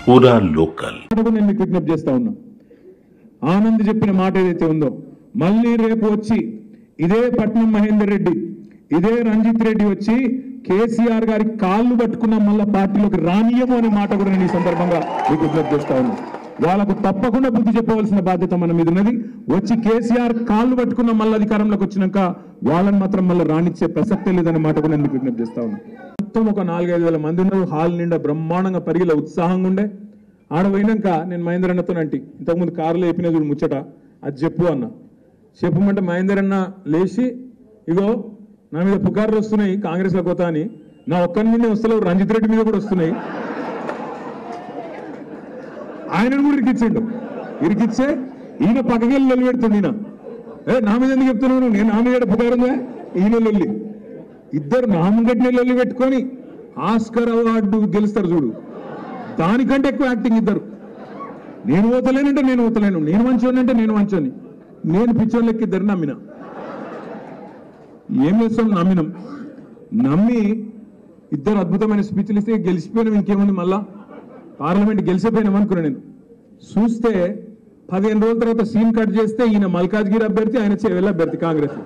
పూరా లోకల్. నేను మీకు విజ్ఞప్తి చేస్తా ఉన్నా, ఆనంద్ చెప్పిన మాట ఏదైతే ఉందో మళ్ళీ రేపు వచ్చి ఇదే పట్నం మహేందర్ రెడ్డి, ఇదే రంజిత్ రెడ్డి వచ్చి కేసీఆర్ గారి కాళ్ళు పట్టుకున్న మళ్ళా పార్టీలోకి రానియము అనే మాట కూడా నేను ఈ సందర్భంగా మీకు విజ్ఞప్తి చేస్తా ఉన్నా. వాళ్ళకు తప్పకుండా బుద్ధి చెప్పవలసిన బాధ్యత మన మీద ఉన్నది. వచ్చి కేసీఆర్ కాళ్ళు పట్టుకున్న మళ్ళీ అధికారంలోకి వచ్చినాక వాళ్ళని మాత్రం మళ్ళీ రానిచ్చే ప్రసక్తే లేదనే మాట కూడా నేను మీకు విజ్ఞప్తి చేస్తా ఉన్నా. మొత్తం ఒక 4-5 వేల మంది ఉన్నారు. హాల్ నిండా బ్రహ్మాండంగా పరిగిల ఉత్సాహంగా ఉండే. ఆడ పోయినాక నేను మహేందర్ అన్నతో అంటే ఇంతకుముందు కారులో చెప్పిన చూడు ముచ్చట, అది చెప్పు అన్న. చెప్పమంటే మహేందర్ అన్న లేచి, ఇగో నా మీద పుకార్లు వస్తున్నాయి కాంగ్రెస్లో కొత్త అని, నా ఒక్కరి మీదే వస్తలేవు, రంజిత్ రెడ్డి మీద కూడా వస్తున్నాయి. ఆయనను కూడా ఇరికిచ్చిండు. ఇరికిచ్చే ఈయన పక్కకెళ్ళి లొల్లి పెడుతుంది. ఈయన నా మీద ఎందుకు చెప్తున్నాను, నేను నా మీద పుకారు ఉందా, ఈయన లొల్లి. ఇద్దరు నా ముంగటినే లొల్లి పెట్టుకొని ఆస్కర్ అవార్డు గెలుస్తారు చూడు, దానికంటే ఎక్కువ యాక్టింగ్ ఇద్దరు. నేను ఓతలేనంటే నేను ఓతలేను, నేను మంచోని అంటే నేను మంచోని, నేను పిచ్చోళ్ళకి ఇద్దరు నమ్మిన. ఏం చేస్తాం, నమ్మినాం. నమ్మి ఇద్దరు అద్భుతమైన స్పీచ్లు ఇస్తే గెలిచిపోయినాం. ఇంకేముంది, మళ్ళా పార్లమెంట్ గెలిచిపోయినాం అనుకున్నా. నేను చూస్తే 15 రోజుల తర్వాత సీన్ కట్ చేస్తే ఈయన మల్కాజ్గిరి అభ్యర్థి, ఆయన చేవెళ్ళ అభ్యర్థి కాంగ్రెస్.